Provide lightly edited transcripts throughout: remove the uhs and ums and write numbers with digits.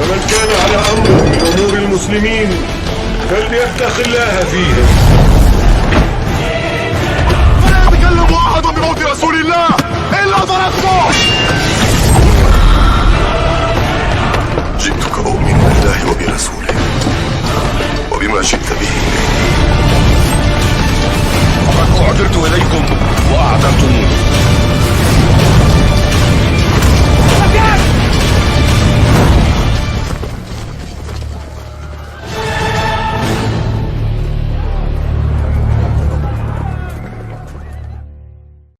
فمن كان على أمر من أمور المسلمين فليتق الله فيها. فلا يتكلم أحد بموت رسول الله إلا ضربته. جئتك أؤمن بالله وبرسوله وبما جئت به. فقد أعذرت إليكم وأعذرتموني.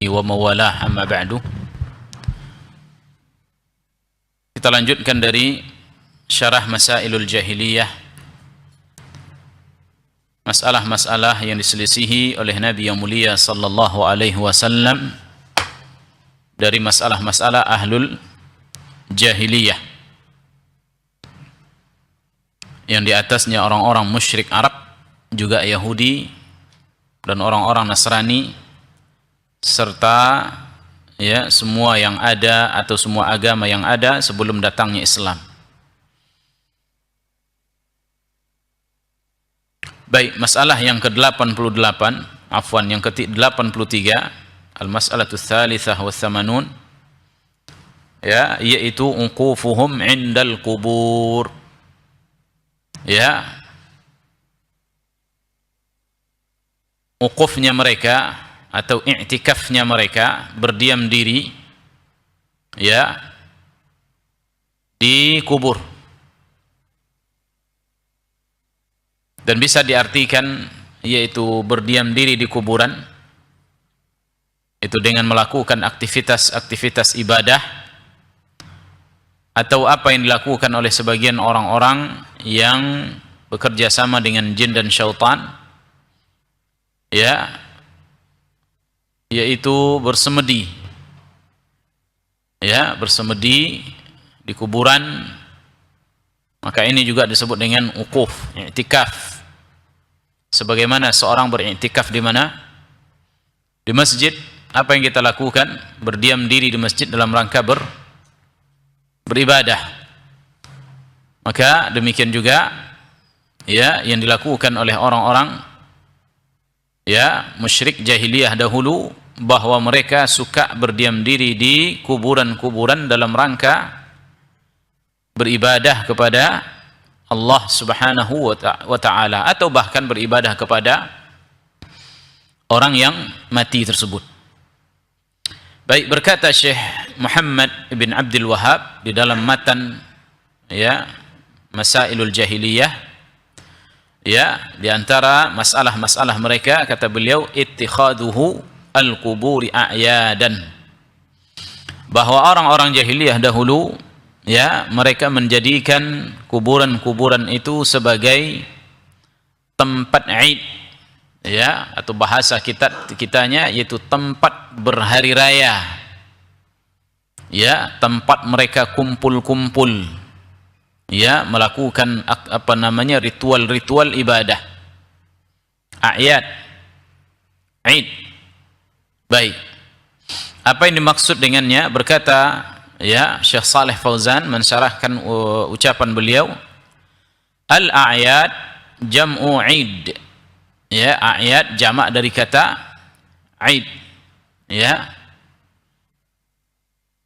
Wa mawalah amma ba'du. Kita lanjutkan dari syarah Masailul Jahiliyah, masalah-masalah yang diselisihi oleh Nabi yang mulia sallallahu alaihi wasallam dari masalah-masalah ahlul jahiliyah yang di atasnya orang-orang musyrik Arab, juga Yahudi dan orang-orang Nasrani, serta ya semua yang ada atau semua agama yang ada sebelum datangnya Islam. Baik, masalah yang ke-88, afwan, yang ke-83, al-mas'alatu tsalitsah wa tsamanun, ya, yaitu uqufuhum 'indal qubur. Ya, uqufnya mereka atau i'tikafnya mereka, berdiam diri ya di kubur. Dan bisa diartikan yaitu berdiam diri di kuburan itu dengan melakukan aktivitas-aktivitas ibadah atau apa yang dilakukan oleh sebagian orang-orang yang bekerja sama dengan jin dan syaitan, ya, yaitu bersemedi, ya, bersemedi di kuburan. Maka ini juga disebut dengan uquf, i'tikaf. Sebagaimana seorang beriktikaf di mana? Di masjid. Apa yang kita lakukan? Berdiam diri di masjid dalam rangka beribadah. Maka demikian juga ya yang dilakukan oleh orang-orang ya musyrik jahiliyah dahulu, bahwa mereka suka berdiam diri di kuburan-kuburan dalam rangka beribadah kepada Allah Subhanahu wa ta'ala, atau bahkan beribadah kepada orang yang mati tersebut. Baik, berkata Syekh Muhammad ibn Abdul Wahhab di dalam matan ya Masailul Jahiliyah, ya, di antara masalah-masalah mereka, kata beliau, ittikhaduhu al-quburi a'yadan, bahwa orang-orang jahiliyah dahulu ya mereka menjadikan kuburan-kuburan itu sebagai tempat Id, ya, atau bahasa kitanya yaitu tempat berhari raya, ya, tempat mereka kumpul-kumpul, ya, melakukan apa namanya ritual-ritual ibadah, a'yad, Id. Baik, apa yang dimaksud dengannya? Berkata ya Syekh Saleh Fauzan mensyarahkan ucapan beliau, al-a'yad jam'u 'id, ya, a'yad jamak dari kata 'id, ya.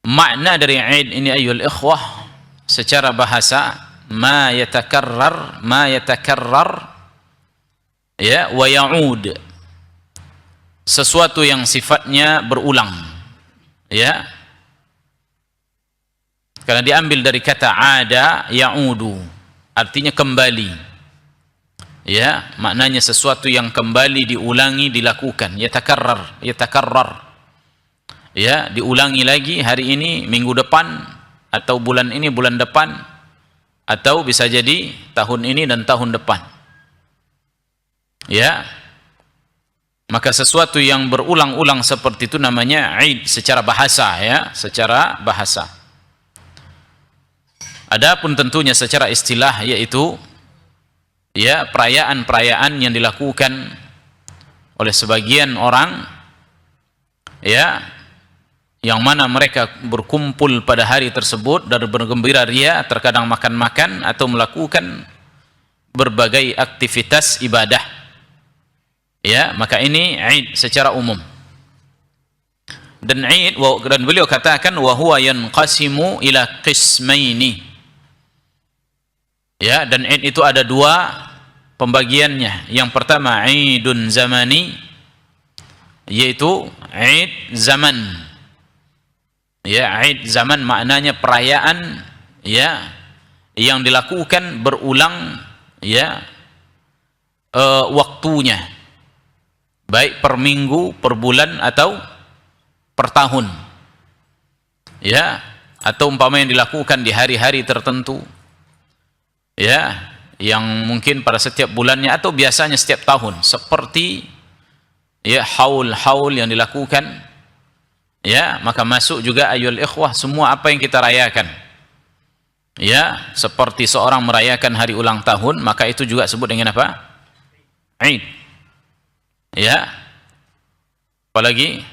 Makna dari 'id ini ayyuhal ikhwah secara bahasa ma yatakarrar ya wa ya'ud, sesuatu yang sifatnya berulang, ya, karena diambil dari kata ada ya'udu, artinya kembali, ya, maknanya sesuatu yang kembali, diulangi, dilakukan, yatakarrar, ya, diulangi lagi hari ini, minggu depan, atau bulan ini, bulan depan, atau bisa jadi tahun ini dan tahun depan, ya. Maka sesuatu yang berulang-ulang seperti itu namanya Id secara bahasa, ya, secara bahasa. Adapun tentunya secara istilah yaitu ya perayaan-perayaan yang dilakukan oleh sebagian orang, ya, yang mana mereka berkumpul pada hari tersebut dan bergembira ria, terkadang makan-makan atau melakukan berbagai aktivitas ibadah. Ya, maka ini Id secara umum. Dan Id, dan beliau katakan wa huwa yanqasimu ila qismaini. Ya, dan Id itu ada dua pembagiannya. Yang pertama Idun zamani, yaitu Id zaman. Ya, Id zaman maknanya perayaan, ya, yang dilakukan berulang, ya, waktunya, baik per minggu, per bulan atau per tahun, ya, atau umpama yang dilakukan di hari-hari tertentu, ya, yang mungkin pada setiap bulannya atau biasanya setiap tahun, seperti ya haul yang dilakukan. Ya, maka masuk juga ayyul ikhwah semua apa yang kita rayakan. Ya, seperti seorang merayakan hari ulang tahun, maka itu juga sebut dengan apa? Id. Ya. Apalagi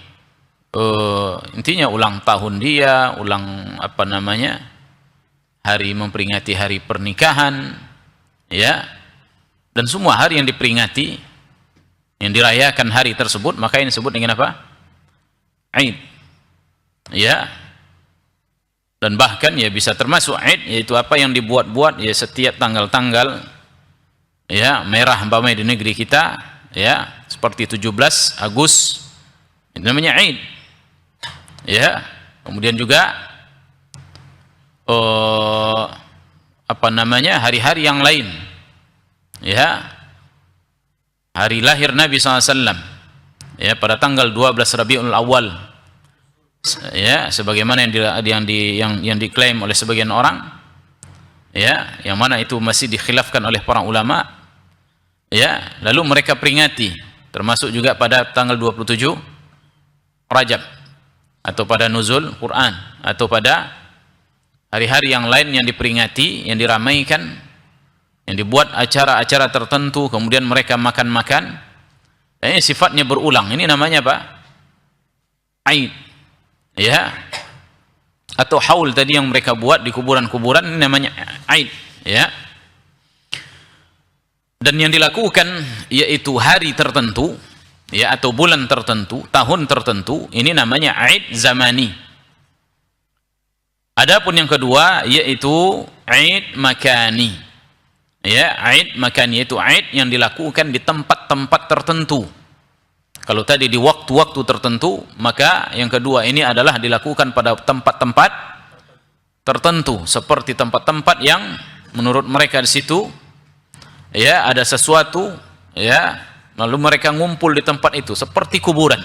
intinya ulang tahun dia, ulang apa namanya? Hari memperingati hari pernikahan, ya. Dan semua hari yang diperingati, yang dirayakan hari tersebut, maka ini disebut dengan apa? Id. Ya, dan bahkan ya bisa termasuk Id, yaitu apa yang dibuat-buat ya setiap tanggal-tanggal, ya, merah umpamanya di negeri kita, ya, seperti 17 Agustus itu namanya Id. Ya, kemudian juga apa namanya, hari-hari yang lain, ya, hari lahir Nabi SAW, ya, pada tanggal 12 Rabiul Awal, ya, sebagaimana yang diklaim oleh sebagian orang, ya, yang mana itu masih dikhilafkan oleh para ulama, ya, lalu mereka peringati, termasuk juga pada tanggal 27 Rajab, atau pada nuzul Quran, atau pada hari-hari yang lain yang diperingati, yang diramaikan, yang dibuat acara-acara tertentu, kemudian mereka makan-makan. Ini sifatnya berulang, ini namanya apa? Aid. Ya, atau haul tadi yang mereka buat di kuburan-kuburan, ini namanya Aid, ya. Dan yang dilakukan yaitu hari tertentu, ya, atau bulan tertentu, tahun tertentu, ini namanya Aid zamani. Adapun yang kedua yaitu Aid makani. Ya, Aid makani itu Aid yang dilakukan di tempat-tempat tertentu. Kalau tadi di waktu-waktu tertentu, maka yang kedua ini adalah dilakukan pada tempat-tempat tertentu, seperti tempat-tempat yang menurut mereka di situ, ya, ada sesuatu, ya, lalu mereka ngumpul di tempat itu, seperti kuburan,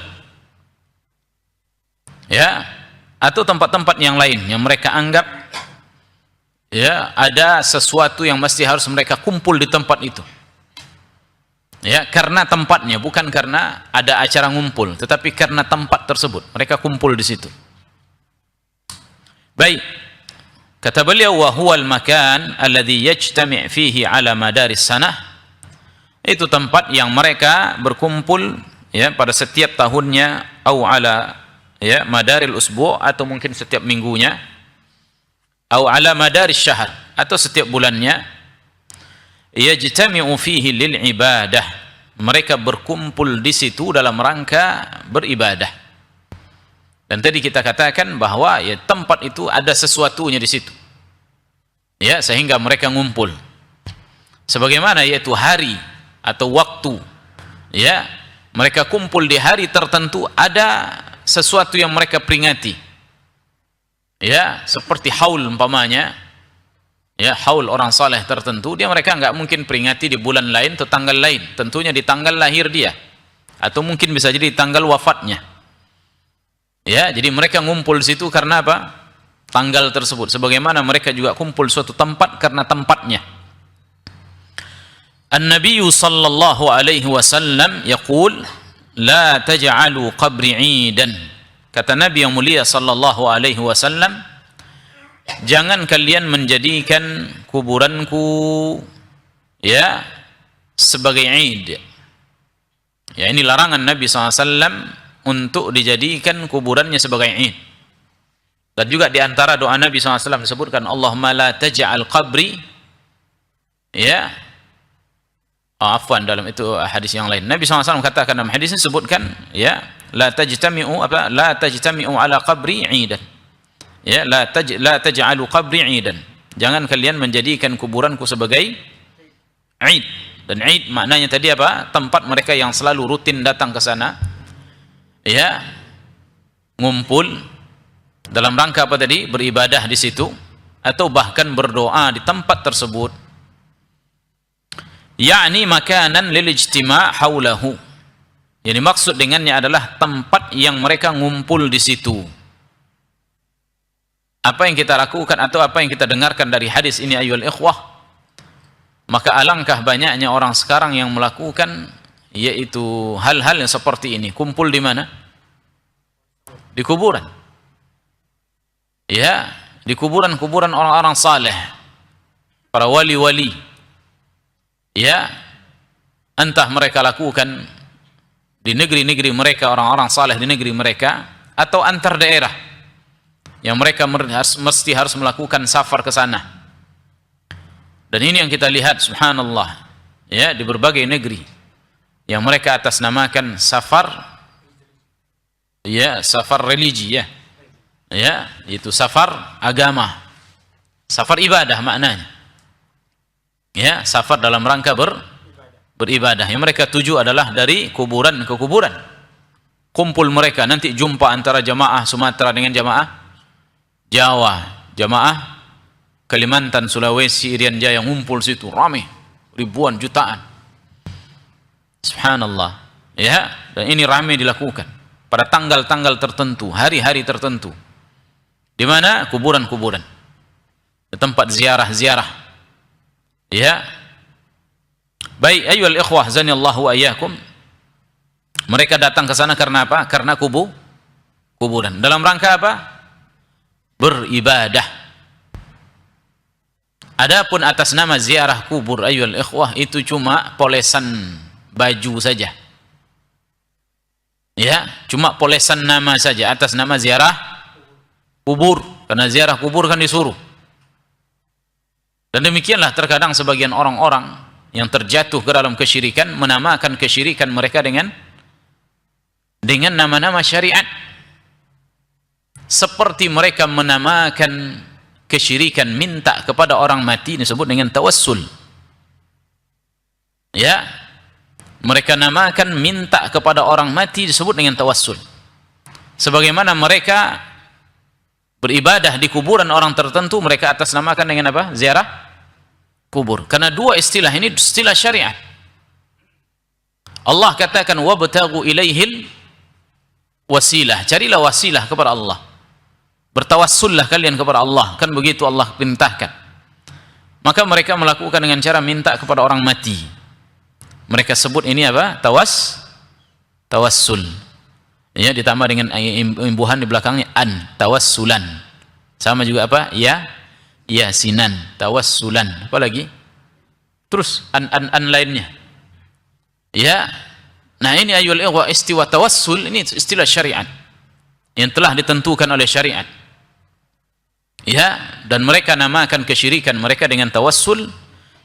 ya, atau tempat-tempat yang lain yang mereka anggap, ya, ada sesuatu yang mesti harus mereka kumpul di tempat itu. Ya, karena tempatnya, bukan karena ada acara ngumpul, tetapi karena tempat tersebut mereka kumpul di situ. Baik, kata beliau, wa huwal makan alladhi yajtami' fihi ala madaris sanah, itu tempat yang mereka berkumpul, ya, pada setiap tahunnya, au ala, ya, madaril usbu', atau mungkin setiap minggunya, au ala madaris syahr, atau setiap bulannya, yajtami'u fihi lil ibadah, mereka berkumpul di situ dalam rangka beribadah. Dan tadi kita katakan bahwa ya tempat itu ada sesuatunya di situ, ya, sehingga mereka ngumpul. Sebagaimana yaitu hari atau waktu, ya, mereka kumpul di hari tertentu, ada sesuatu yang mereka peringati, ya, seperti haul umpamanya. Ya, haul orang saleh tertentu, mereka nggak mungkin peringati di bulan lain atau tanggal lain, tentunya di tanggal lahir dia, atau mungkin bisa jadi di tanggal wafatnya. Ya, jadi mereka ngumpul di situ karena apa? Tanggal tersebut. Sebagaimana mereka juga kumpul suatu tempat karena tempatnya. An-Nabi sallallahu alaihi wasallam yaqul, la taj'alu qabri 'idan. Kata Nabi yang mulia sallallahu alaihi wasallam, jangan kalian menjadikan kuburanku, ya, sebagai Id. Ya, ini larangan Nabi SAW untuk dijadikan kuburannya sebagai Id. Dan juga di antara doa Nabi SAW disebutkan, Allahumma la taj'al qabri, ya, afwan, dalam itu hadis yang lain. Nabi SAW katakan dalam hadis ini sebutkan, ya, la tajtami'u ala qabri 'idan. Ya, la taj'alu qabri 'idan. Jangan kalian menjadikan kuburanku sebagai 'id. Dan 'id maknanya tadi apa? Tempat mereka yang selalu rutin datang ke sana, ya, ngumpul dalam rangka apa tadi? Beribadah di situ, atau bahkan berdoa di tempat tersebut. Yakni makanan lil ijtima' haulahu. Jadi maksud dengannya adalah tempat yang mereka ngumpul di situ. Apa yang kita lakukan atau apa yang kita dengarkan dari hadis ini ayyuhal ikhwah, maka alangkah banyaknya orang sekarang yang melakukan yaitu hal-hal yang seperti ini. Kumpul di mana? Di kuburan. Ya, di kuburan-kuburan orang-orang saleh, para wali-wali. Ya, entah mereka lakukan di negeri-negeri mereka, orang-orang saleh di negeri mereka, atau antar daerah yang mereka mesti harus melakukan safar ke sana. Dan ini yang kita lihat, subhanallah, ya, di berbagai negeri yang mereka atas namakan safar, ya, safar religi, ya. Ya, itu safar agama, safar ibadah maknanya. Ya, safar dalam rangka beribadah. Yang mereka tuju adalah dari kuburan ke kuburan. Kumpul mereka, nanti jumpa antara jamaah Sumatera dengan jamaah Jawa, jamaah Kalimantan, Sulawesi, Irian Jaya, ngumpul situ ramai, ribuan, jutaan. Subhanallah. Ya, dan ini ramai dilakukan pada tanggal-tanggal tertentu, hari-hari tertentu. Di mana? Kuburan-kuburan, di tempat ziarah-ziarah. Ya, baik ayyuhal ikhwah zanillahu wa iyyakum, mereka datang ke sana karena apa? Karena kuburan. Dalam rangka apa? Beribadah. Adapun atas nama ziarah kubur ayyuhal ikhwah, itu cuma polesan baju saja. Ya, cuma polesan nama saja atas nama ziarah kubur, karena ziarah kubur kan disuruh. Dan demikianlah terkadang sebagian orang-orang yang terjatuh ke dalam kesyirikan menamakan kesyirikan mereka dengan nama-nama syariat, seperti mereka menamakan kesyirikan minta kepada orang mati disebut dengan tawassul. Ya, mereka namakan minta kepada orang mati disebut dengan tawassul, sebagaimana mereka beribadah di kuburan orang tertentu mereka atas namakan dengan apa? Ziarah kubur. Karena dua istilah ini istilah syariat. Allah katakan wabtaghu ilaihil wasilah, carilah wasilah kepada Allah, bertawassullah kalian kepada Allah, kan begitu Allah perintahkan. Maka mereka melakukan dengan cara minta kepada orang mati. Mereka sebut ini apa? Tawassul. Ya, ditambah dengan imbuhan di belakangnya tawassulan. Sama juga apa? Yasinan, tawassulan. Apa lagi? Terus lainnya. Ya. Nah, ini ayyuhal ikhwah, istiwa tawassul ini istilah syariat yang telah ditentukan oleh syariat. Ya, dan mereka namakan kesyirikan mereka dengan tawassul,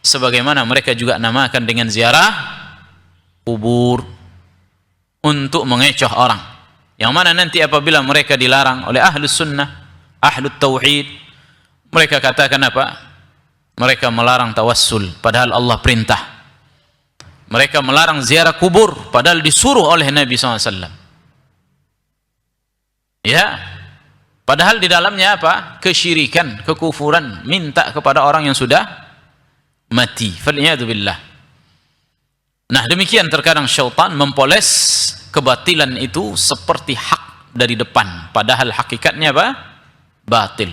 sebagaimana mereka juga namakan dengan ziarah kubur untuk mengecoh orang. Yang mana nanti apabila mereka dilarang oleh ahlus sunnah, ahlus tauhid, mereka katakan apa? Mereka melarang tawassul, padahal Allah perintah. Mereka melarang ziarah kubur, padahal disuruh oleh Nabi SAW. Ya, padahal di dalamnya apa? Kesyirikan, kekufuran, minta kepada orang yang sudah mati. Fal'iyadu billah. Nah, demikian terkadang syaitan mempoles kebatilan itu seperti hak dari depan, padahal hakikatnya apa? Batil.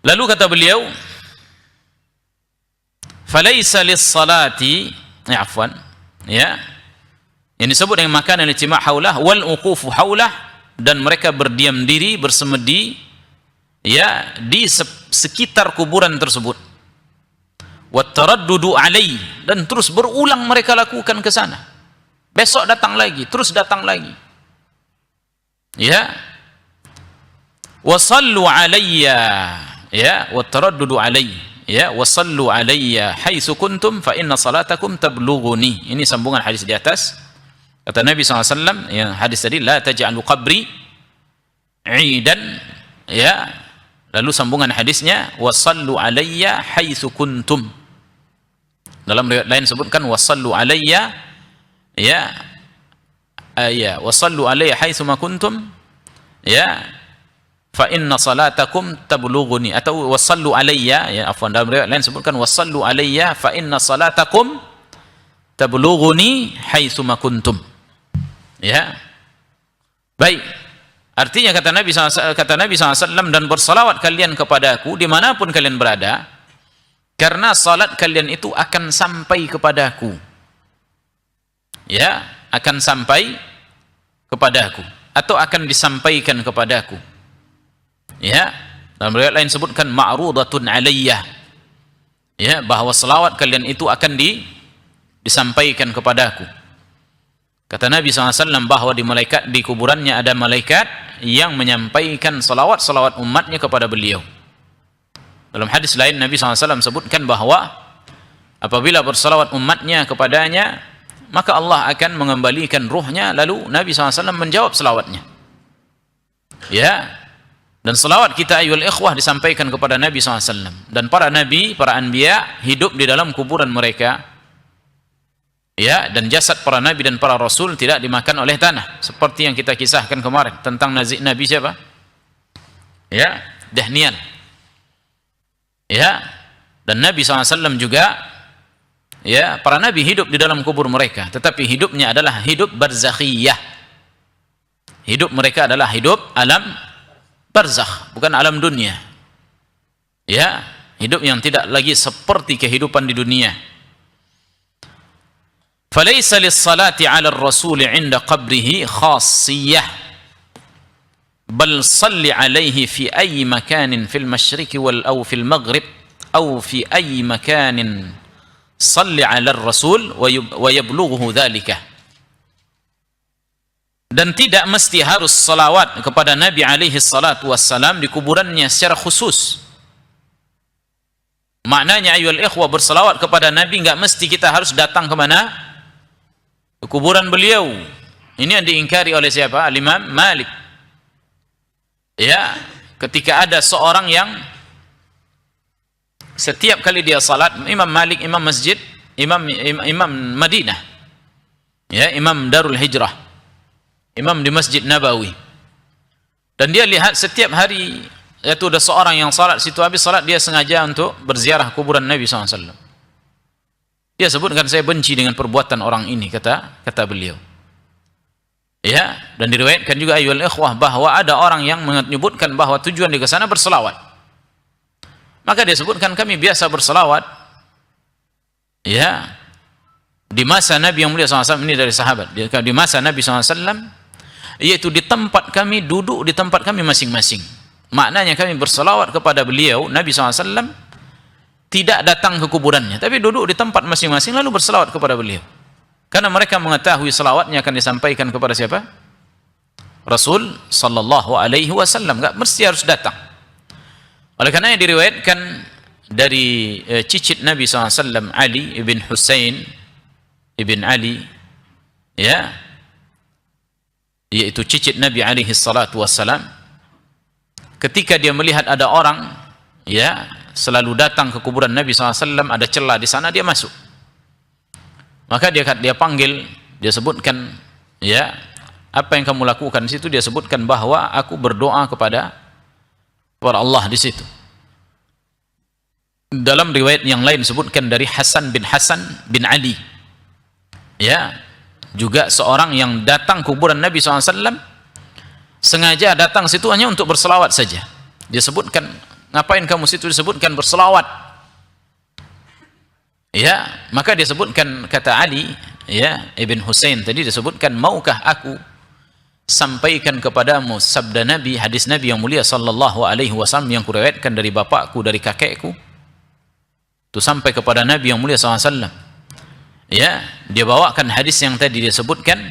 Lalu kata beliau, falaisa lis-salati, yang disebut dengan makan al-ijtima' haulah wal uqufu haulah, dan mereka berdiam diri, bersemedi, ya, di sekitar kuburan tersebut. Wat taraddudu alai, dan terus berulang mereka lakukan ke sana. Besok datang lagi, terus datang lagi. Ya. Wasallu alayya, ya, wa taraddudu alayya, ya, wasallu alayya haitsu kuntum fa inna salatakum tablughuni. Ini sambungan hadis di atas. Kata Nabi SAW, yang hadis tadi, la taj'alu qabri idan, ya. Lalu sambungan hadisnya, wasallu alayya haitsu kuntum. Dalam riwayat lain sebutkan wasallu alayya, ya, ya, wasallu alayya haitsu ma kuntum, ya, fa inna salatakum tablughuni, atau wasallu alayya, ya, afwan, dalam riwayat lain sebutkan wasallu alayya fa inna salatakum tablughuni haitsu ma kuntum. Ya. Baik. Artinya kata Nabi SAW, dan bersalawat kalian kepadaku dimanapun kalian berada, karena salat kalian itu akan sampai kepadaku. Ya, akan sampai kepadaku, atau akan disampaikan kepadaku. Ya, dalam riwayat lain sebutkan ma'rudatun alayya, ya, bahwa selawat kalian itu akan disampaikan kepadaku. Kata Nabi SAW bahwa di kuburannya ada malaikat yang menyampaikan selawat umatnya kepada beliau. Dalam hadis lain Nabi SAW sebutkan bahwa apabila berselawat umatnya kepadanya, maka Allah akan mengembalikan ruhnya, lalu Nabi SAW menjawab selawatnya. Ya. Dan selawat kita ayyuhal ikhwah disampaikan kepada Nabi SAW. Dan para nabi, para anbiya hidup di dalam kuburan mereka. Ya, dan jasad para nabi dan para rasul tidak dimakan oleh tanah. Seperti yang kita kisahkan kemarin tentang Nabi siapa? Ya, Dahnian. Ya, dan Nabi SAW juga, ya, para nabi hidup di dalam kubur mereka. Tetapi hidupnya adalah hidup barzakhiyah. Hidup mereka adalah hidup alam barzakh, bukan alam dunia. Ya, hidup yang tidak lagi seperti kehidupan di dunia. Falaysa lis-salati 'ala ar-rasul 'inda qabrihi khassiyah, bal salli 'alaihi fi ayyi makanin fil masyriqi wal aw fil maghrib aw fi ayyi makanin salli 'ala ar-rasul wa yablughu dhalika. Dan tidak mesti harus salawat kepada Nabi alaihi salatu wassalam di kuburannya secara khusus. Maknanya ayyuhal ikhwah, bersalawat kepada Nabi enggak mesti kita harus datang ke mana? Ke kuburan beliau. Ini yang diingkari oleh siapa? Al-Imam Malik. Ya, ketika ada seorang yang setiap kali dia salat, Imam Malik, imam masjid, imam Madinah. Ya, imam Darul Hijrah. Imam di Masjid Nabawi. Dan dia lihat setiap hari, yaitu ada seorang yang salat situ, habis salat dia sengaja untuk berziarah kuburan Nabi SAW. Dia sebutkan, saya benci dengan perbuatan orang ini, kata beliau. Ya, dan diriwayatkan juga ayyuhal ikhwah bahwa ada orang yang menyebutkan bahwa tujuan dia ke sana berselawat. Maka dia sebutkan, kami biasa berselawat, ya, di masa Nabi yang mulia SAW, ini dari sahabat, di masa Nabi SAW, yaitu di tempat kami, duduk di tempat kami masing-masing. Maknanya kami berselawat kepada beliau, Nabi SAW, tidak datang ke kuburannya, tapi duduk di tempat masing-masing lalu berselawat kepada beliau. Karena mereka mengetahui selawatnya akan disampaikan kepada siapa? Rasul sallallahu alaihi wasallam. Enggak mesti harus datang. Oleh karena diriwayatkan dari cicit Nabi SAW, Ali ibn Husain ibn Ali, ya, yaitu cicit Nabi alaihi salatu wassalam, ketika dia melihat ada orang, ya, selalu datang ke kuburan Nabi SAW, ada celah di sana, dia masuk. Maka dia panggil, dia sebutkan, ya, apa yang kamu lakukan di situ? Dia sebutkan bahwa aku berdoa kepada Allah di situ. Dalam riwayat yang lain sebutkan dari Hasan bin Ali, ya, juga seorang yang datang kuburan Nabi SAW, sengaja datang situ hanya untuk berselawat saja. Dia sebutkan, ngapain kamu situ? Disebutkan berselawat. Ya, maka disebutkan, kata Ali, ya, Ibn Husain tadi disebutkan, maukah aku sampaikan kepadamu sabda Nabi, hadis Nabi yang mulia sallallahu alaihi wasallam yang kuriwayatkan dari bapakku, dari kakekku, itu sampai kepada Nabi yang mulia sallallahu alaihi wasallam. Ya, dia bawakan hadis yang tadi dia sebutkan,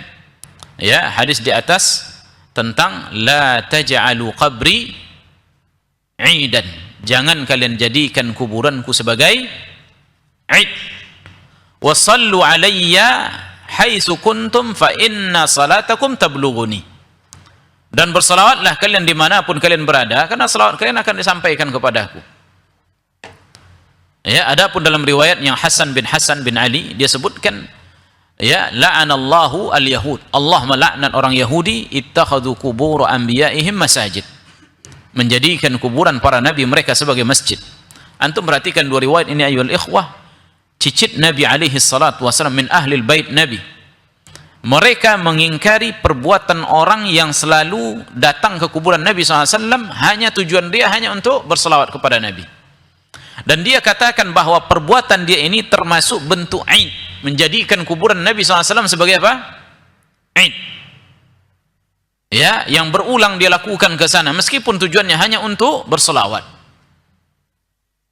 ya, hadis di atas tentang la taj'alu qabri idan. Jangan kalian jadikan kuburanku sebagai id. Wa sallu alayya haitsu kuntum fa inna salatakum tablughuni. Dan bersalawatlah kalian dimanapun kalian berada, karena salawat kalian akan disampaikan kepadaku. Ya, adapun dalam riwayat yang Hasan bin Ali, dia sebutkan, ya, la'anallahu al-yahud. Allah melaknat orang Yahudi, ittakhadhu qubur anbiya'ihim masajid. Menjadikan kuburan para nabi mereka sebagai masjid. Antum perhatikan dua riwayat ini ayyuhal ikhwah. Cicit Nabi alaihi salatu wasallam min ahlil bait Nabi. Mereka mengingkari perbuatan orang yang selalu datang ke kuburan Nabi SAW, hanya tujuan dia hanya untuk berselawat kepada Nabi. Dan dia katakan bahwa perbuatan dia ini termasuk bentuk aid, menjadikan kuburan Nabi SAW sebagai apa? Aid. Ya, yang berulang dia lakukan ke sana meskipun tujuannya hanya untuk berselawat.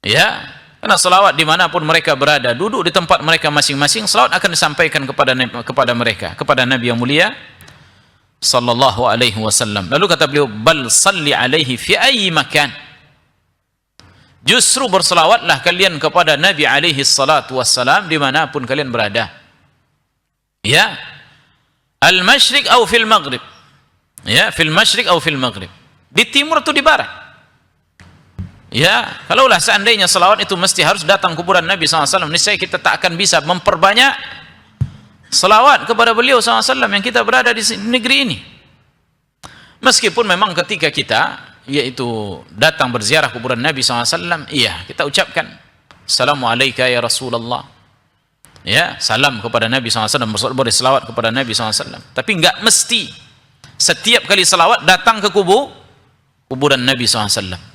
Ya, karena selawat dimanapun mereka berada, duduk di tempat mereka masing-masing, selawat akan disampaikan kepada mereka, kepada Nabi yang mulia sallallahu alaihi wasallam. Lalu kata beliau, bal salli alaihi fi ayyi makan. Justru berselawatlah kalian kepada Nabi alaihi salatu wassalam dimanapun kalian berada. Ya, al-masyriq atau fil maghrib. Ya, fil masyriq atau fil maghrib. Di timur atau di barat. Ya, kalaulah seandainya selawat itu mesti harus datang kuburan Nabi SAW, niscaya kita tak akan bisa memperbanyak selawat kepada beliau SAW yang kita berada di negeri ini. Meskipun memang ketika kita, yaitu datang berziarah kuburan Nabi SAW, iya, kita ucapkan Assalamualaikum ya Rasulullah. Ya, salam kepada Nabi SAW, berselawat kepada Nabi SAW. Tapi enggak mesti setiap kali selawat datang ke kuburan Nabi SAW.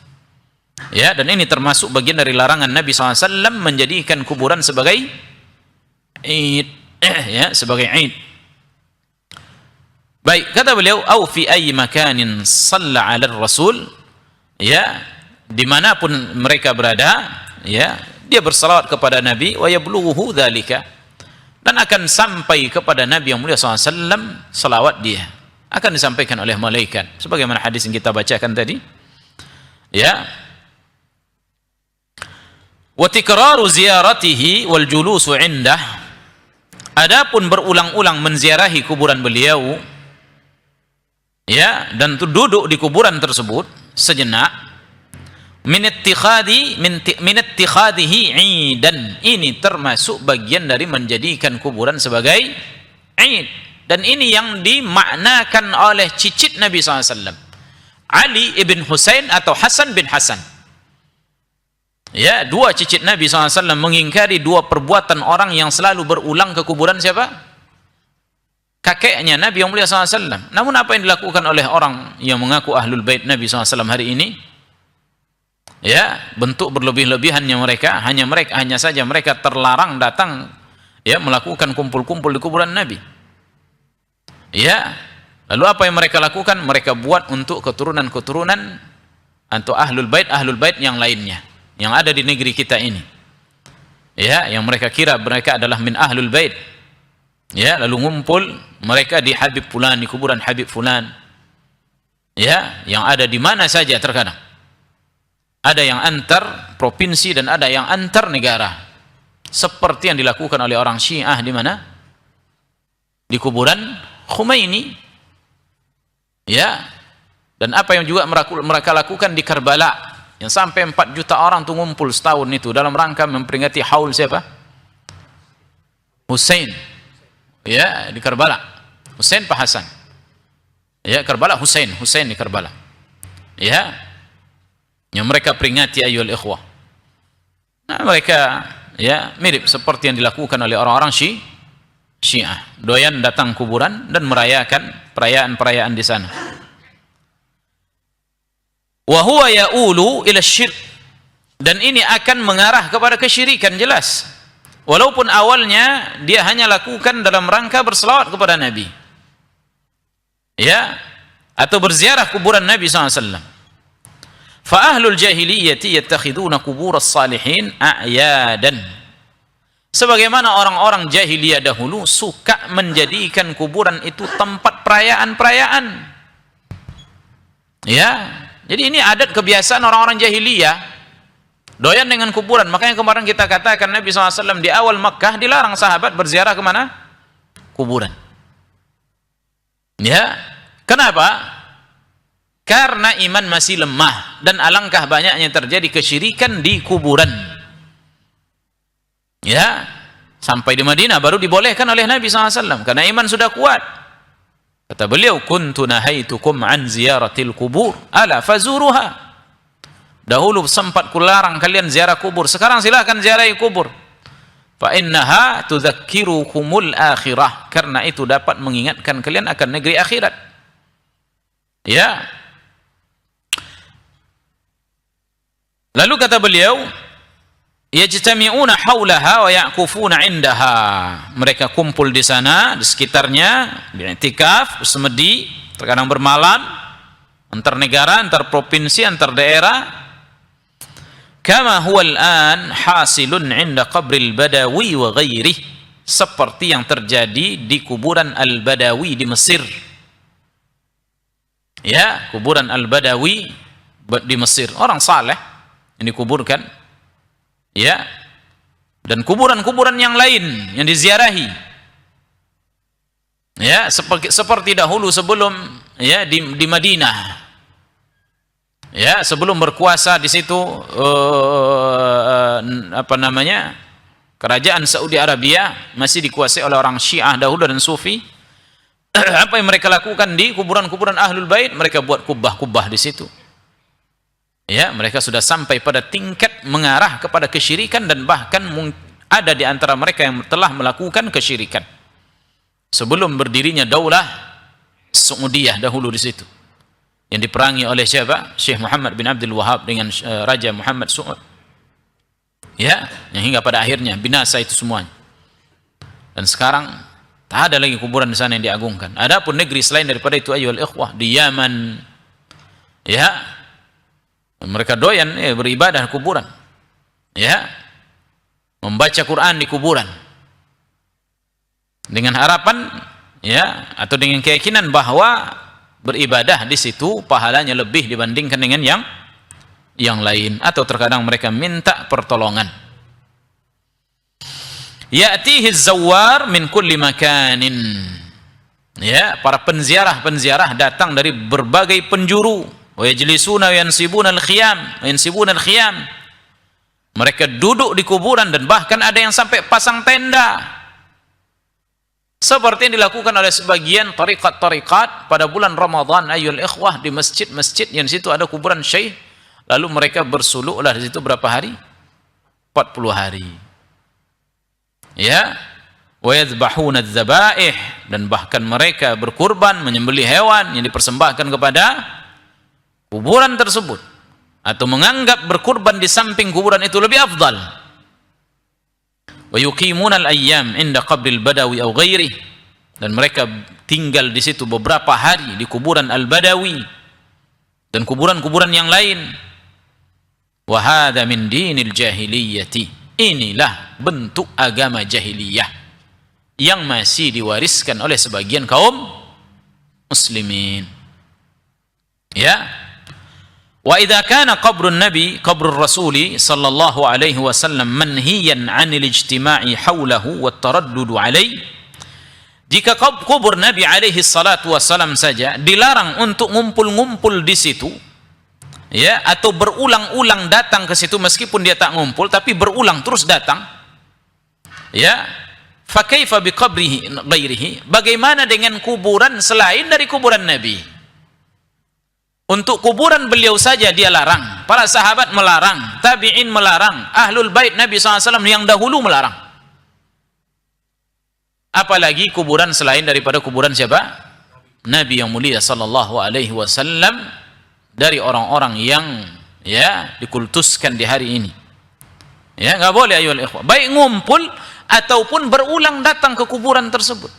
Ya, dan ini termasuk bagian dari larangan Nabi SAW menjadikan kuburan sebagai id. Ya, sebagai id. Baik, kata beliau, au fi ayyi makanin shalla 'ala rasul. Ya, dimanapun mereka berada, ya, dia bersalawat kepada Nabi, wa yablughu dzalika, dan akan sampai kepada Nabi yang mulia SAW salawat dia akan disampaikan oleh malaikat sebagaimana hadis yang kita bacakan tadi. Ya, wa tikraru ziyaratihi wal julusu indah. Adapun berulang-ulang menziarahi kuburan beliau, ya, dan duduk di kuburan tersebut sejenak, min ittikhadihi idan. Ini termasuk bagian dari menjadikan kuburan sebagai id. Dan ini yang dimaknakan oleh cicit Nabi SAW, Ali ibn Husain atau Hasan bin Hasan. Ya, dua cicit Nabi SAW mengingkari dua perbuatan orang yang selalu berulang ke kuburan siapa? Kakeknya Nabi yang mulia SAW. Namun apa yang dilakukan oleh orang yang mengaku ahlul bait Nabi SAW hari ini? Ya, bentuk berlebih-lebihannya mereka, hanya saja mereka terlarang datang, ya, melakukan kumpul-kumpul di kuburan Nabi. Ya, lalu apa yang mereka lakukan? Mereka buat untuk keturunan-keturunan atau ahlul bait yang lainnya yang ada di negeri kita ini. Ya, yang mereka kira mereka adalah min ahlul bait. Ya, lalu ngumpul mereka di Habib Fulan, di kuburan Habib Fulan. Ya, yang ada di mana saja terkadang. Ada yang antar provinsi dan ada yang antar negara. Seperti yang dilakukan oleh orang Syiah di mana? Di kuburan Khomeini. Ya, dan apa yang juga mereka lakukan di Karbala, yang sampai 4 juta orang tuh ngumpul setahun itu dalam rangka memperingati haul siapa? Hussein. Ya, di Karbala. Hussein Pak Hasan. Ya, Karbala Hussein di Karbala. Ya, yang mereka peringati ayyuhal ikhwah. Nah, mereka, ya, mirip seperti yang dilakukan oleh orang-orang Syiah, doyan datang kuburan dan merayakan perayaan-perayaan di sana. Wa huwa ya'ulu ila syirk, dan ini akan mengarah kepada kesyirikan jelas. Walaupun awalnya dia hanya lakukan dalam rangka berselawat kepada Nabi. Ya, atau berziarah kuburan Nabi SAW. Fa ahlul jahiliyati yattakhiduna quburas salihin a'yadan. Sebagaimana orang-orang jahiliyah dahulu suka menjadikan kuburan itu tempat perayaan-perayaan. Ya, Jadi ini adat kebiasaan orang-orang jahiliyah, doyan dengan kuburan. Makanya kemarin kita katakan Nabi SAW di awal Makkah dilarang sahabat berziarah kemana? Kuburan. Ya, kenapa? Karena iman masih lemah dan alangkah banyaknya terjadi kesyirikan di kuburan. Ya, sampai di Madinah baru dibolehkan oleh Nabi SAW karena iman sudah kuat. Kata beliau, kuntu nahaitukum an ziyaratil kubur ala fazuruha. Dahulu sempat kularang kalian ziarah kubur, sekarang silakan ziarahi kubur. Fa innaha tudzakkirukumul akhirah, karena itu dapat mengingatkan kalian akan negeri akhirat. Ya. Lalu kata beliau, yajtami'una haulaha wa ya'kufuna 'indaha. Mereka kumpul di sana, di sekitarnya, beriktikaf, semedi, terkadang bermalam, antar negara, antar provinsi, antar daerah. Kama huwa al-an hasilun 'inda qabril badawi wa ghairihi, seperti yang terjadi di kuburan al-Badawi di Mesir. Ya, kuburan al-Badawi di Mesir, orang saleh yang dikuburkan. Ya, dan kuburan-kuburan yang lain yang diziarahi. Ya, seperti dahulu sebelum ya di Madinah. Ya, sebelum berkuasa di situ kerajaan Saudi Arabia masih dikuasai oleh orang Syiah dahulu dan Sufi. Apa yang mereka lakukan di kuburan-kuburan Ahlul Bait? Mereka buat kubah-kubah di situ. Ya, mereka sudah sampai pada tingkat mengarah kepada kesyirikan dan bahkan ada di antara mereka yang telah melakukan kesyirikan. Sebelum berdirinya daulah Saudiyah dahulu di situ. Yang diperangi oleh siapa? Syekh Muhammad bin Abdul Wahab dengan Raja Muhammad Saud. Ya, yang hingga pada akhirnya binasa itu semuanya. Dan sekarang tak ada lagi kuburan di sana yang diagungkan. Adapun negeri selain daripada itu ayyuhal ikhwah, di Yaman, ya, mereka doyan beribadah kuburan, ya, membaca Quran di kuburan dengan harapan, ya, atau dengan keyakinan bahwa beribadah di situ pahalanya lebih dibandingkan dengan yang lain, atau terkadang mereka minta pertolongan. Ya'tihi az-zawwar min kulli makanin, ya, para penziarah datang dari berbagai penjuru. Wa yajlisuna yansibuna al-khiyam. Mereka duduk di kuburan dan bahkan ada yang sampai pasang tenda. Seperti yang dilakukan oleh sebagian tariqat-tariqat pada bulan Ramadan ayyul ikhwah, di masjid-masjid yang di situ ada kuburan syekh, lalu mereka bersuluklah di situ berapa hari? 40 hari. Ya. Wa yadhbahuna adz-dzabaih, dan bahkan mereka berkurban, menyembelih hewan yang dipersembahkan kepada kuburan tersebut, atau menganggap berkurban di samping kuburan itu lebih afdal. Wa yuqimuna al-ayyam inda qabril badawi aw ghairihi, dan mereka tinggal di situ beberapa hari di kuburan al-Badawi dan kuburan-kuburan yang lain. Wa hadza min dinil jahiliyati, inilah bentuk agama jahiliyah yang masih diwariskan oleh sebagian kaum muslimin. Ya. Wa idza kana qabrun nabi qabrur rasuli sallallahu alaihi wasallam manhiyan 'anil ijtima'i haulahu wat taraddud alaihi, jika kubur Nabi alaihi salatu wasallam saja dilarang untuk ngumpul-ngumpul di situ, ya, atau berulang-ulang datang ke situ meskipun dia tak ngumpul tapi berulang terus datang, ya, fa kaifa bi qabrihi ghairihi, bagaimana dengan kuburan selain dari kuburan Nabi? Untuk kuburan beliau saja dia larang, para sahabat melarang, tabi'in melarang, ahlul bait Nabi SAW yang dahulu melarang. Apalagi kuburan selain daripada kuburan siapa? Nabi yang mulia sallallahu alaihi wasallam, dari orang-orang yang ya dikultuskan di hari ini. Ya, enggak boleh ayyuhal ikhwah, baik ngumpul ataupun berulang datang ke kuburan tersebut.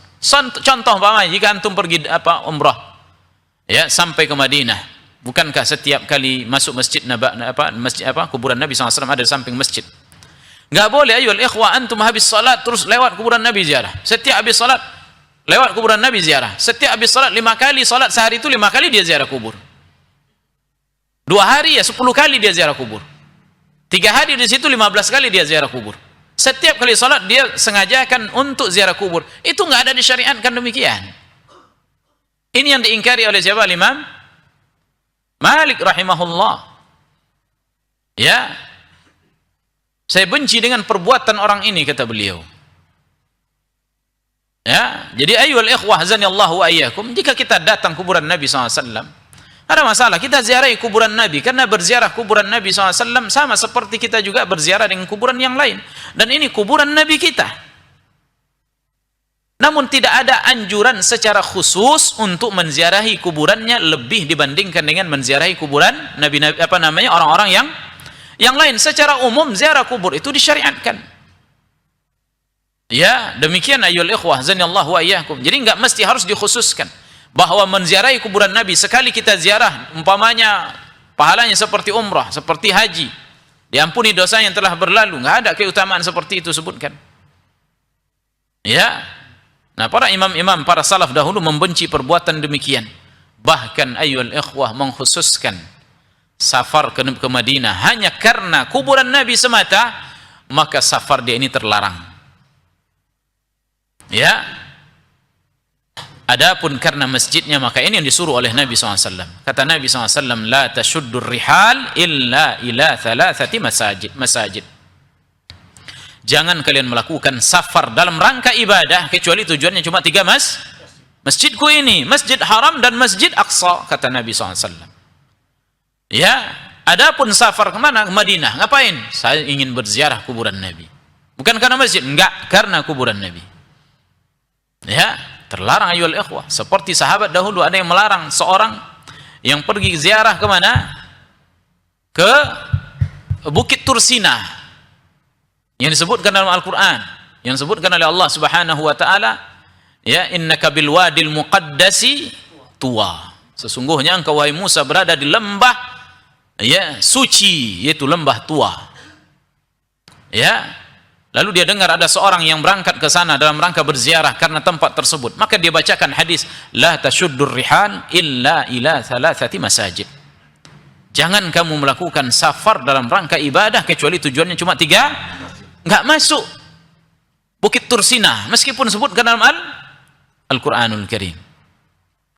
Contoh umpamanya jika antum pergi umrah, ya, sampai ke Madinah, bukankah setiap kali masuk masjid kuburan Nabi SAW ada di samping masjid? Enggak boleh ayyuhal ikhwah antum habis salat terus lewat kuburan Nabi ziarah. Setiap habis salat lewat kuburan Nabi ziarah. Setiap habis salat 5 kali salat sehari itu 5 kali dia ziarah kubur. 2 hari ya 10 kali dia ziarah kubur. 3 hari di situ 15 kali dia ziarah kubur. Setiap kali sholat dia sengajakan untuk ziarah kubur. Itu nggak ada disyariatkan demikian. Ini yang diingkari oleh siapa? Imam Malik rahimahullah. Ya, saya benci dengan perbuatan orang ini, kata beliau. Ya, jadi ayyuhal ikhwah azanillahu wa iyyakum, jika kita datang kuburan Nabi SAW, ada masalah, kita ziarahi kuburan Nabi, karena berziarah kuburan Nabi SAW sama seperti kita juga berziarah dengan kuburan yang lain, dan ini kuburan Nabi kita. Namun tidak ada anjuran secara khusus untuk menziarahi kuburannya lebih dibandingkan dengan menziarahi kuburan Nabi, orang-orang yang lain. Secara umum ziarah kubur itu disyariatkan. Ya, demikian ayyuhal ikhwah zanallahu wa iyyakum. Jadi enggak mesti harus dikhususkan bahwa menziarahi kuburan Nabi, sekali kita ziarah umpamanya pahalanya seperti umrah, seperti haji, diampuni dosa yang telah berlalu. Enggak ada keutamaan seperti itu sebutkan. Ya. Nah, para imam-imam, para salaf dahulu membenci perbuatan demikian. Bahkan ayyuhal ikhwah mengkhususkan safar ke Madinah hanya karena kuburan Nabi semata, maka safar dia ini terlarang. Ya. Adapun karena masjidnya, maka ini yang disuruh oleh Nabi SAW. Kata Nabi SAW, la tashuddur rihal illa ila thalathati masajid. Jangan kalian melakukan safar dalam rangka ibadah kecuali tujuannya cuma 3 masjidku ini, Masjid Haram dan Masjid Aqsa, kata Nabi SAW. Ya, adapun safar kemana? Ke Madinah. Ngapain? Saya ingin berziarah kuburan Nabi. Bukan karena masjid, enggak, karena kuburan Nabi. Ya, terlarang ayyuhal ikhwah. Seperti sahabat dahulu ada yang melarang seorang yang pergi ziarah kemana? Ke Bukit Tursina, yang disebutkan dalam Al-Quran, yang disebutkan oleh Allah Subhanahu wa ta'ala, ya, innaka bil wadil muqaddasi tuwa. Sesungguhnya engkau wahai Musa berada di lembah, ya, suci, yaitu lembah tua. Ya, lalu dia dengar ada seorang yang berangkat ke sana dalam rangka berziarah karena tempat tersebut, maka dia bacakan hadis, la tashuddur rihal illa ila thalathati masajid. Jangan kamu melakukan safar dalam rangka ibadah kecuali tujuannya cuma 3. Enggak masuk Bukit Tursina meskipun sebutkan dalam Al-Quranul Karim.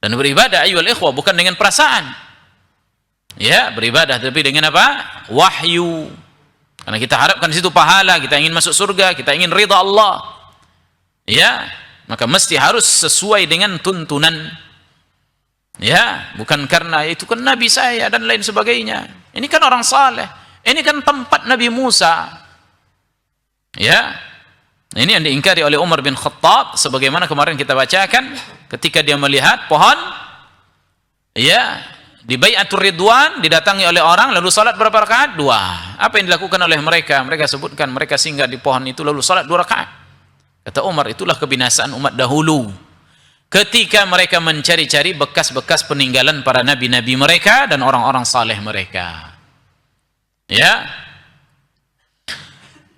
Dan beribadah ayyuhal ikhwah bukan dengan perasaan. Ya, beribadah tapi dengan apa? Wahyu. Karena kita harapkan di situ pahala, kita ingin masuk surga, kita ingin ridha Allah. Ya, maka mesti harus sesuai dengan tuntunan. Ya, bukan karena itu kan Nabi saya dan lain sebagainya. Ini kan orang saleh. Ini kan tempat Nabi Musa. Ya. Ini yang diingkari oleh Umar bin Khattab, sebagaimana kemarin kita bacakan ketika dia melihat pohon, ya, di Bai'atur Ridwan didatangi oleh orang lalu salat berapa rakaat? 2. Apa yang dilakukan oleh mereka? Mereka sebutkan mereka singgah di pohon itu lalu salat 2 rakaat. Kata Umar, itulah kebinasaan umat dahulu. Ketika mereka mencari-cari bekas-bekas peninggalan para nabi-nabi mereka dan orang-orang saleh mereka. Ya.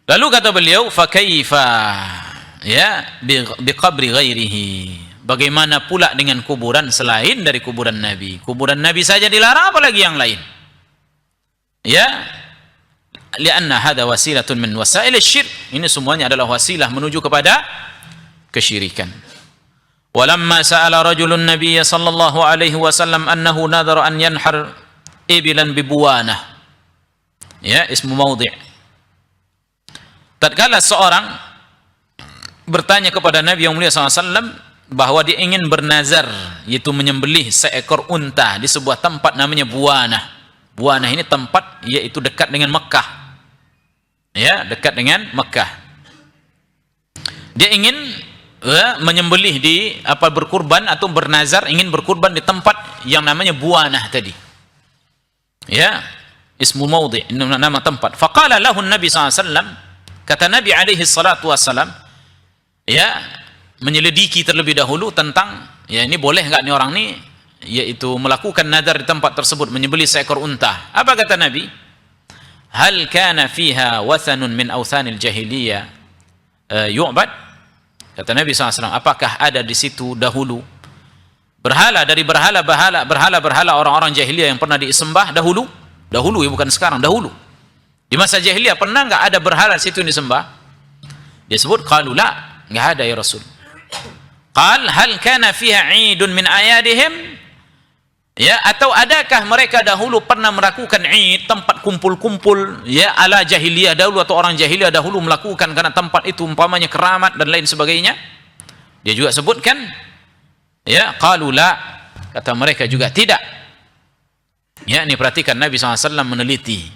Lalu kata beliau, fa kaifa, ya, bi qabri ghairihi. Bagaimana pula dengan kuburan selain dari kuburan Nabi? Kuburan Nabi saja dilarang, apalagi yang lain. Ya, lianna hada wasilatun min wasail syirk. Ini semuanya adalah wasilah menuju kepada kesyirikan. Walamma sa'ala rajulun nabiyya sallallahu alaihi wasallam annahu nadhara an yanhar ibilan bibuwanah. Ya, ismu maudhi'. Tatkala seorang bertanya kepada Nabi yang mulia SAW bahwa dia ingin bernazar, yaitu menyembelih seekor unta di sebuah tempat namanya Buwanah. Buwanah ini tempat yaitu dekat dengan Mekah. Ya, dekat dengan Mekah. Dia ingin menyembelih di berkurban atau bernazar, ingin berkurban di tempat yang namanya Buwanah tadi. Ya, ismu maudhi', nama tempat. Faqala lahu Nabi SAW, kata Nabi alaihi salatu wassalam, ya, menyelidiki terlebih dahulu tentang, ya, ini boleh enggak nih orang ini, yaitu melakukan nadar di tempat tersebut, menyembelih seekor unta. Apa kata Nabi? Hal kana fiha wathanun min awthanil jahiliyah yu'bad? Kata Nabi SAW, apakah ada di situ dahulu berhala dari berhala-berhala orang-orang jahiliyah yang pernah disembah dahulu? Dahulu ya, bukan sekarang, dahulu. Di masa jahiliyah pernah nggak ada berhala situ yang disembah? Dia sebut, qalu la, nggak ada ya Rasul. Qal hal kana fiha 'idun min ayadihim? Ya, atau adakah mereka dahulu pernah melakukan id, tempat kumpul-kumpul ya ala jahiliyah dahulu, atau orang jahiliyah dahulu melakukan karena tempat itu umpamanya keramat dan lain sebagainya? Dia juga sebutkan ya, qalu la, kata mereka juga tidak. Ya, ini perhatikan Nabi SAW meneliti.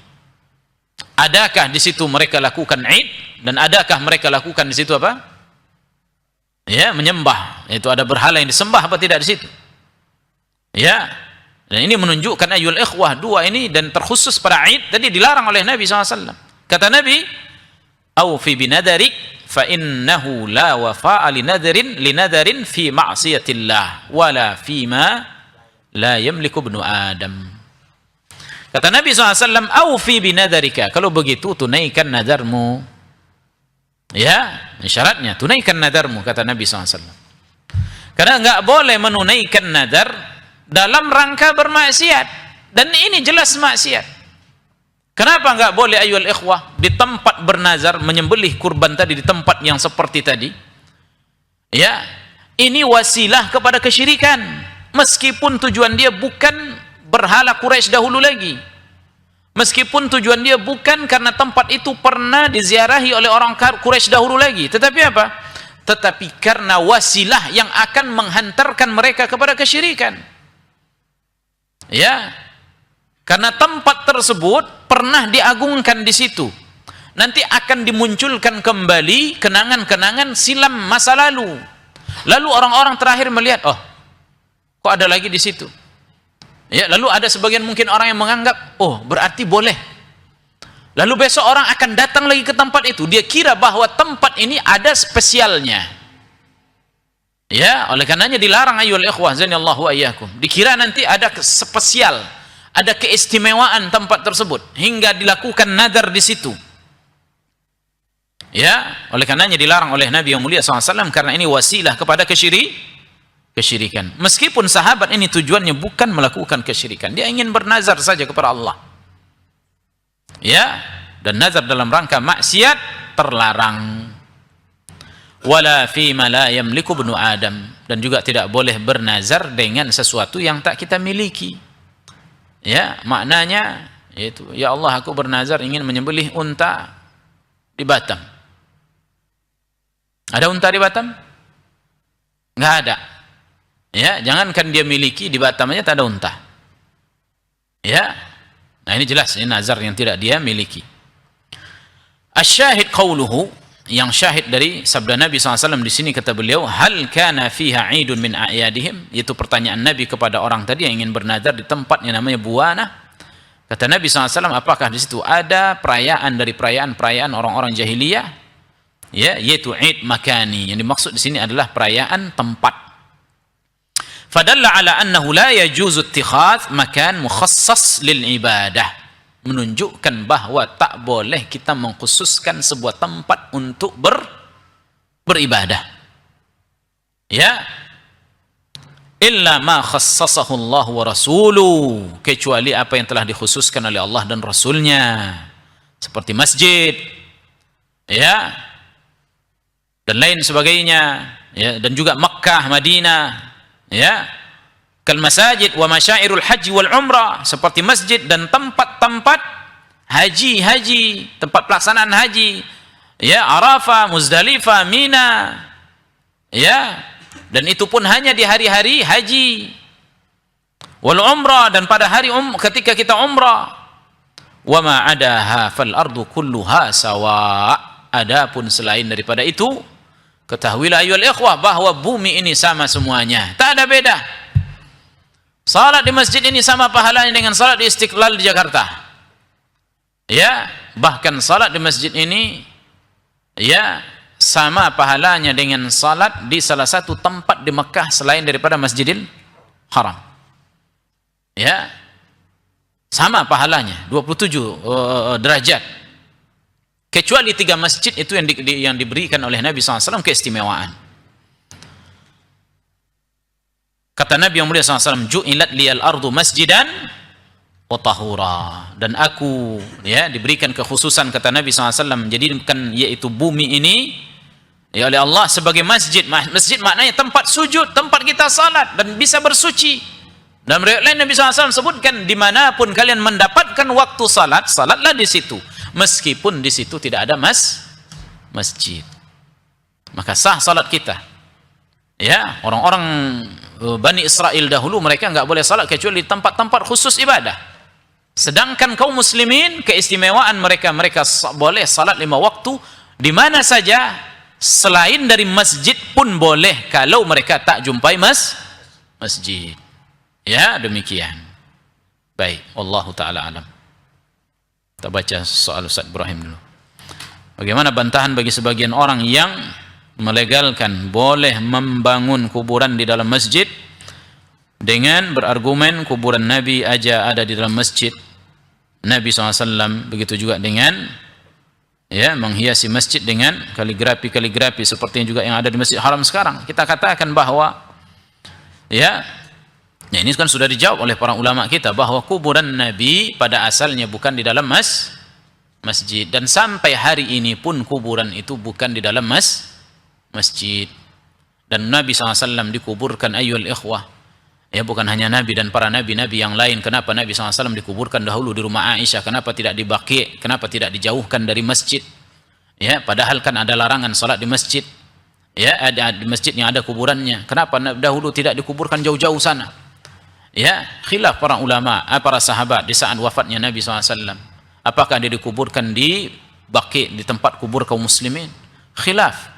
Adakah di situ mereka lakukan id, dan adakah mereka lakukan di situ apa? Ya, menyembah, yaitu ada berhala yang disembah apa tidak di situ? Ya. Dan ini menunjukkan ayul ikhwah, dua ini dan terkhusus pada id tadi dilarang oleh Nabi SAW. Kata Nabi, "Aufi binadarik fa innahu la wafa'a linadarin fi ma'siyatillah wala fima la yamliku ibnu Adam." Kata Nabi SAW, "Aufi binadarika." Kalau begitu tunaikan nadarmu. Ya, syaratnya tunaikan nadarmu, kata Nabi SAW. Karena enggak boleh menunaikan nadar dalam rangka bermaksiat, dan ini jelas maksiat. Kenapa enggak boleh ayuhal ikhwah di tempat bernazar menyembelih kurban tadi di tempat yang seperti tadi? Ya, ini wasilah kepada kesyirikan, meskipun tujuan dia bukan berhala Quraisy dahulu lagi, meskipun tujuan dia bukan karena tempat itu pernah diziarahi oleh orang Quraisy dahulu lagi, tetapi apa? Tetapi karena wasilah yang akan menghantarkan mereka kepada kesyirikan. Ya, karena tempat tersebut pernah diagungkan di situ, nanti akan dimunculkan kembali kenangan-kenangan silam masa lalu. Lalu orang-orang terakhir melihat, oh, kok ada lagi di situ? Ya, lalu ada sebagian mungkin orang yang menganggap, oh, berarti boleh. Lalu besok orang akan datang lagi ke tempat itu, dia kira bahwa tempat ini ada spesialnya. Ya, oleh karenanya dilarang ayyuhal ikhwah zanillahu ayyakum. Dikira nanti ada spesial, ada keistimewaan tempat tersebut hingga dilakukan nadar di situ. Ya, oleh karenanya dilarang oleh Nabi yang mulia SAW, karena ini wasilah kepada kesyirikan. Meskipun sahabat ini tujuannya bukan melakukan kesyirikan, dia ingin bernazar saja kepada Allah. Ya, dan nazar dalam rangka maksiat terlarang. Wala fima la yamliku ibnu Adam, dan juga tidak boleh bernazar dengan sesuatu yang tak kita miliki. Ya, maknanya yaitu, ya Allah, aku bernazar ingin menyembelih unta di Batam. Ada unta di Batam? Enggak ada. Ya, jangankan dia miliki, di Batam aja tak ada unta. Ya. Nah, ini jelas ini nazar yang tidak dia miliki. Asyahid qauluhu, yang syahid dari sabda Nabi SAW di sini, kata beliau, hal kana fiha 'idun min a'yadihim, yaitu pertanyaan Nabi kepada orang tadi yang ingin bernazar di tempat yang namanya Buwana. Kata Nabi SAW, apakah di situ ada perayaan dari perayaan orang-orang jahiliyah? Ya, yaitu 'id makani. Yang dimaksud di sini adalah perayaan tempat. Fadalla ala annahu la yajuzu ittikhadz makan mukhassas lil ibadah, menunjukkan bahwa tak boleh kita mengkhususkan sebuah tempat untuk beribadah. Ya, illa ma khassasahu Allah wa rasuluhu, kecuali apa yang telah dikhususkan oleh Allah dan Rasulnya, seperti masjid, ya, dan lain sebagainya, ya, dan juga Makkah, Madinah, ya, kal masajid wa masyairul haji wal umrah, seperti masjid dan tempat-tempat haji, tempat pelaksanaan haji, ya, Arafah, Muzdalifah, Mina, ya, dan itu pun hanya di hari-hari haji, wal umrah, dan pada hari ketika kita umrah. Wa ma adaha fal ardu kulluha sawa, adapun selain daripada itu, ketahuilah ayyuhal ikhwah bahwa bumi ini sama semuanya, tak ada beda. Salat di masjid ini sama pahalanya dengan salat di Istiqlal di Jakarta. Ya, bahkan salat di masjid ini, ya, sama pahalanya dengan salat di salah satu tempat di Mekah selain daripada Masjidil Haram. Ya, sama pahalanya, 27 derajat. Kecuali 3 masjid itu yang diberikan oleh Nabi SAW keistimewaan. Kata Nabi yang mulia SAW, ju'ilat liyal ardu masjidan wa tahura, dan aku ya diberikan kekhususan kata Nabi SAW, jadikan yaitu bumi ini ya oleh Allah sebagai masjid. Masjid maknanya tempat sujud, tempat kita salat dan bisa bersuci. Dalam riwayat lain Nabi SAW sebutkan, dimanapun kalian mendapatkan waktu salat, salatlah di situ, meskipun di situ tidak ada masjid. Maka sah salat kita. Ya, orang-orang Bani Israel dahulu mereka nggak boleh salat kecuali di tempat-tempat khusus ibadah. Sedangkan kaum muslimin, keistimewaan mereka boleh salat 5 waktu di mana saja selain dari masjid pun boleh kalau mereka tak jumpai masjid. Ya, demikian. Baik, wallahu taala alam. Kita baca soal Ustaz Ibrahim dulu. Bagaimana bantahan bagi sebagian orang yang melegalkan boleh membangun kuburan di dalam masjid dengan berargumen kuburan Nabi aja ada di dalam masjid Nabi SAW, begitu juga dengan ya menghiasi masjid dengan kaligrafi seperti juga yang ada di Masjid Haram sekarang. Kita katakan bahwa ya ini kan sudah dijawab oleh para ulama kita bahwa kuburan Nabi pada asalnya bukan di dalam masjid, dan sampai hari ini pun kuburan itu bukan di dalam masjid. Dan Nabi SAW dikuburkan ayyul ikhwah. Ya, bukan hanya Nabi dan para nabi-nabi yang lain. Kenapa Nabi SAW dikuburkan dahulu di rumah Aisyah? Kenapa tidak di Baqi'? Kenapa tidak dijauhkan dari masjid? Ya, padahal kan ada larangan salat di masjid. Ya, ada di masjid yang ada kuburannya. Kenapa dahulu tidak dikuburkan jauh-jauh sana? Ya, khilaf para ulama, para sahabat di saat wafatnya Nabi SAW. Apakah dia dikuburkan di Baqi', di tempat kubur kaum muslimin? Khilaf.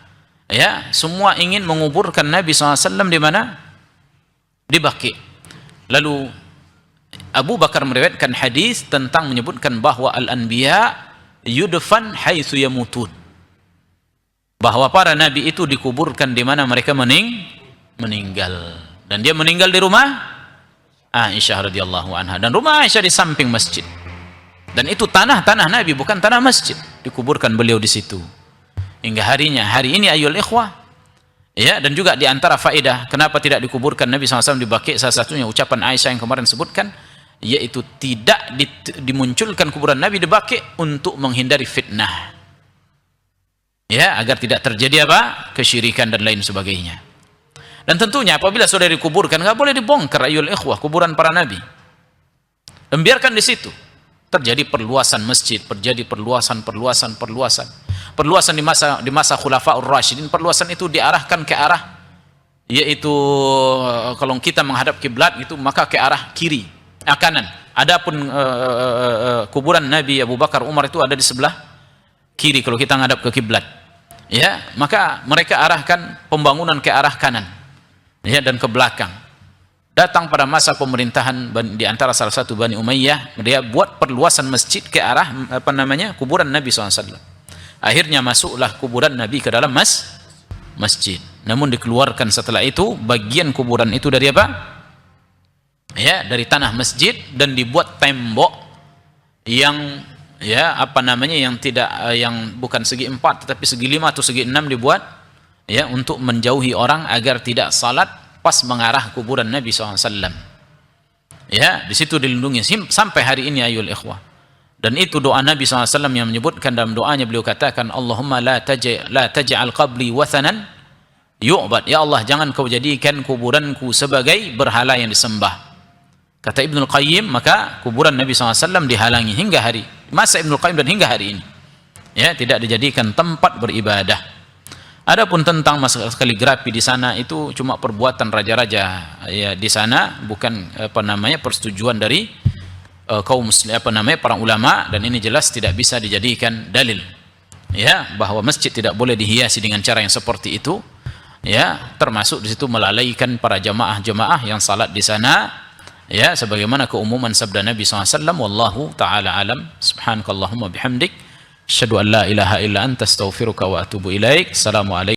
Ya, semua ingin menguburkan Nabi SAW di mana? Di Baqi'. Lalu Abu Bakar meriwayatkan hadis tentang menyebutkan bahwa al-anbiya yudfan haitsu yamutun, bahwa para nabi itu dikuburkan di mana mereka meninggal, dan dia meninggal di rumah Aisyah radhiyallahu anha, dan rumah Aisyah di samping masjid, dan itu tanah Nabi, bukan tanah masjid. Dikuburkan beliau di situ hingga hari ini ayyul ikhwah. Ya, dan juga di antara faedah kenapa tidak dikuburkan Nabi SAW di Baqi', salah satunya ucapan Aisyah yang kemarin sebutkan, yaitu tidak dimunculkan kuburan Nabi di Baqi' untuk menghindari fitnah. Ya, agar tidak terjadi kesyirikan dan lain sebagainya. Dan tentunya apabila sudah dikuburkan, nggak boleh dibongkar ayyul ikhwah kuburan para nabi. Membiarkan di situ. Terjadi perluasan masjid, terjadi perluasan di masa Khulafaur Rasyidin. Perluasan itu diarahkan ke arah, yaitu kalau kita menghadap kiblat itu maka ke arah kiri, kanan. Adapun kuburan Nabi Abu Bakar Umar itu ada di sebelah kiri kalau kita menghadap ke kiblat. Ya, maka mereka arahkan pembangunan ke arah kanan. Ya, dan ke belakang. Datang pada masa pemerintahan di antara salah satu Bani Umayyah, dia buat perluasan masjid ke arah kuburan Nabi SAW. Akhirnya masuklah kuburan Nabi ke dalam masjid. Namun dikeluarkan setelah itu bagian kuburan itu dari ya, dari tanah masjid, dan dibuat tembok yang ya yang bukan segi 4 tetapi segi 5 atau segi 6 dibuat ya untuk menjauhi orang agar tidak salat pas mengarah kuburan Nabi SAW. Ya, di situ dilindungi sampai hari ini ayyul ikhwah. Dan itu doa Nabi SAW yang menyebutkan dalam doanya, beliau katakan, Allahumma la taj'al qabri wathanan yu'bad. Ya Allah, jangan kau jadikan kuburanku sebagai berhala yang disembah. Kata Ibnul Qayyim, maka kuburan Nabi SAW dihalangi hingga hari masa Ibnul Qayyim dan hingga hari ini. Ya, tidak dijadikan tempat beribadah. Adapun tentang masalah kaligrafi di sana itu cuma perbuatan raja-raja ya di sana, bukan persetujuan dari kaum muslim para ulama, dan ini jelas tidak bisa dijadikan dalil ya bahwa masjid tidak boleh dihiasi dengan cara yang seperti itu. Ya, termasuk di situ melalaikan para jamaah yang salat di sana ya, sebagaimana keumuman sabda Nabi SAW. Wallahu ta'ala alam. Subhanakallahumma bihamdik, asyhadu an la ilaha illa anta, astaghfiruka wa atubu ilaik. Assalamualaikum.